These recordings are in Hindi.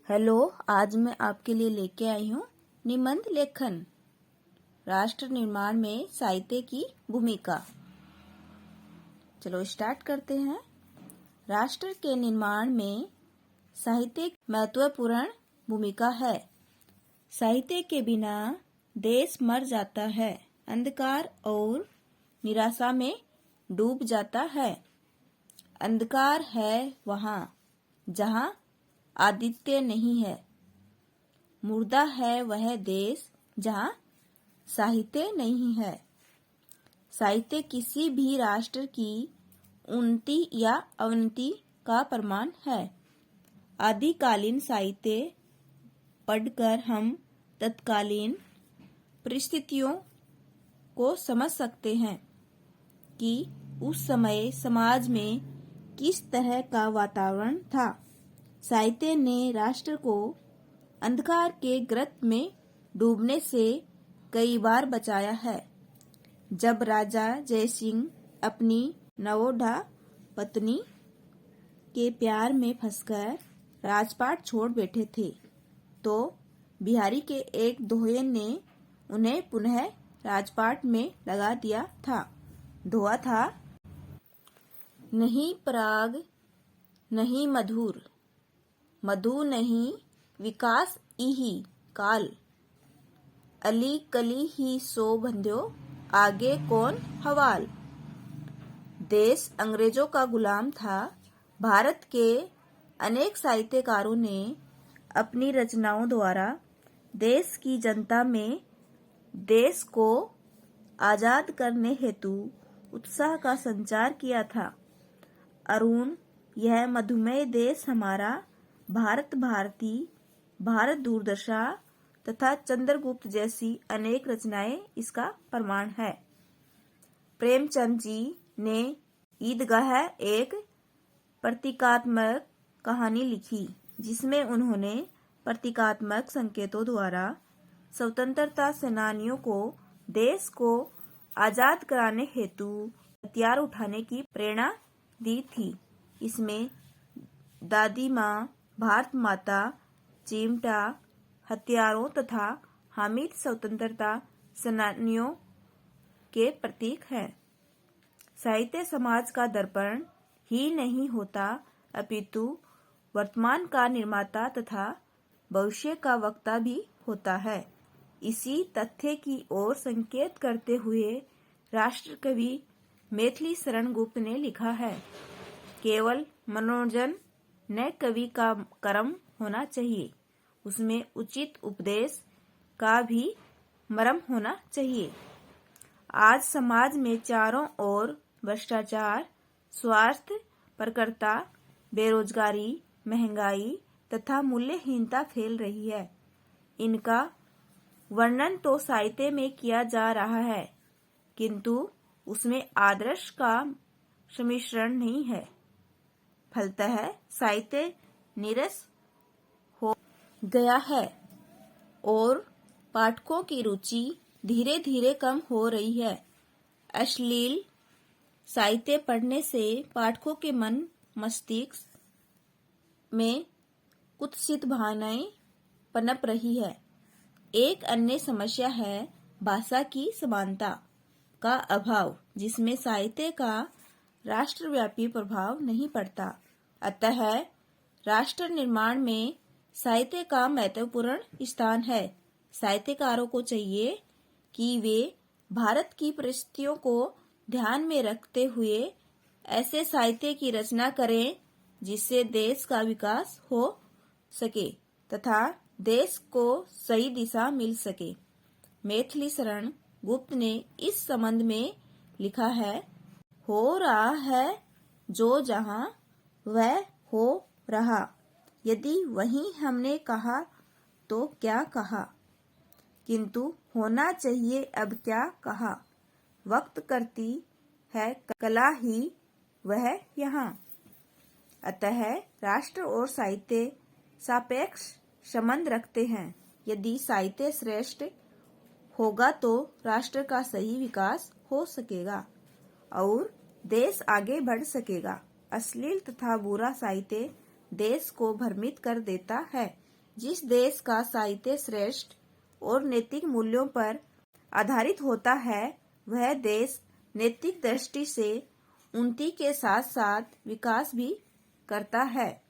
हेलो, आज मैं आपके लिए लेके आई हूँ निबंध लेखन। राष्ट्र निर्माण में साहित्य की भूमिका। चलो स्टार्ट करते हैं। राष्ट्र के निर्माण में साहित्य की महत्वपूर्ण भूमिका है। साहित्य के बिना देश मर जाता है, अंधकार और निराशा में डूब जाता है। अंधकार है वहाँ जहाँ आदित्य नहीं है। मुर्दा है वह देश जहाँ साहित्य नहीं है। साहित्य किसी भी राष्ट्र की उन्नति या अवनति का प्रमाण है। आदिकालीन साहित्य पढ़कर हम तत्कालीन परिस्थितियों को समझ सकते हैं कि उस समय समाज में किस तरह का वातावरण था। साहित्य ने राष्ट्र को अंधकार के गर्त में डूबने से कई बार बचाया है। जब राजा जयसिंह अपनी नवोढ़ा पत्नी के प्यार में फंसकर राजपाट छोड़ बैठे थे, तो बिहारी के एक दोहे ने उन्हें पुनः राजपाट में लगा दिया था। दोहा था, नहीं पराग नहीं मधुर, मधु नहीं विकास इही काल, अली कली ही सो बंध्यो, आगे कौन हवाल। देश अंग्रेजों का गुलाम था। भारत के अनेक साहित्यकारों ने अपनी रचनाओं द्वारा देश की जनता में देश को आजाद करने हेतु उत्साह का संचार किया था। अरुण, यह मधुमेह देश हमारा, भारत भारती, भारत दूरदर्शा तथा चंद्रगुप्त जैसी अनेक रचनाएं इसका प्रमाण है। प्रेमचंद जी ने ईदगाह एक प्रतीकात्मक कहानी लिखी, जिसमें उन्होंने प्रतीकात्मक संकेतों द्वारा स्वतंत्रता सेनानियों को देश को आजाद कराने हेतु हथियार उठाने की प्रेरणा दी थी। इसमें दादी माँ, भारत माता, चिमटा हथियारों तथा हामिद स्वतंत्रता सेनानियों के प्रतीक हैं। साहित्य समाज का दर्पण ही नहीं होता, अपितु वर्तमान का निर्माता तथा भविष्य का वक्ता भी होता है। इसी तथ्य की ओर संकेत करते हुए राष्ट्र कवि मैथिली शरण गुप्त ने लिखा है, केवल मनोरंजन न कवि का कर्म होना चाहिए, उसमें उचित उपदेश का भी मर्म होना चाहिए। आज समाज में चारों ओर भ्रष्टाचार, स्वार्थ परकता, बेरोजगारी, महंगाई तथा मूल्यहीनता फैल रही है। इनका वर्णन तो साहित्य में किया जा रहा है, किंतु उसमें आदर्श का सम्मिश्रण नहीं है। फलतः साहित्य नीरस हो गया है और पाठकों की रुचि धीरे धीरे कम हो रही है। अश्लील साहित्य पढ़ने से पाठकों के मन मस्तिष्क में कुत्सित भावनाएं पनप रही है। एक अन्य समस्या है भाषा की समानता का अभाव, जिसमें साहित्य का राष्ट्रव्यापी प्रभाव नहीं पड़ता। अतः राष्ट्र निर्माण में साहित्य का महत्वपूर्ण स्थान है। साहित्यकारों को चाहिए कि वे भारत की परिस्थितियों को ध्यान में रखते हुए ऐसे साहित्य की रचना करें जिससे देश का विकास हो सके तथा देश को सही दिशा मिल सके। मैथिली शरण गुप्त ने इस संबंध में लिखा है, हो रहा है जो जहां वह हो रहा, यदि वही हमने कहा तो क्या कहा, किंतु होना चाहिए अब क्या कहा। वक्त करती है कला ही वह यहाँ। अतः राष्ट्र और साहित्य सापेक्ष संबंध रखते हैं। यदि साहित्य श्रेष्ठ होगा तो राष्ट्र का सही विकास हो सकेगा और देश आगे बढ़ सकेगा। अश्लील तथा बुरा साहित्य देश को भ्रमित कर देता है। जिस देश का साहित्य श्रेष्ठ और नैतिक मूल्यों पर आधारित होता है, वह देश नैतिक दृष्टि से उन्नति के साथ साथ विकास भी करता है।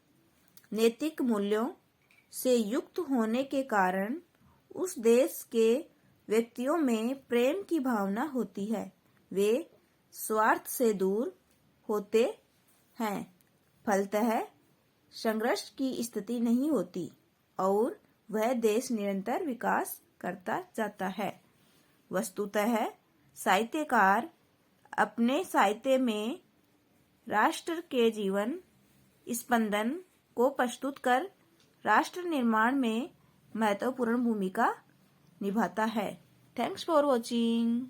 नैतिक मूल्यों से युक्त होने के कारण उस देश के व्यक्तियों में प्रेम की भावना होती है। वे स्वार्थ से दूर होते हैं, फलतः संघर्ष की स्थिति नहीं होती और वह देश निरंतर विकास करता जाता है। वस्तुतः साहित्यकार अपने साहित्य में राष्ट्र के जीवन स्पंदन को प्रस्तुत कर राष्ट्र निर्माण में महत्वपूर्ण भूमिका निभाता है। Thanks for watching.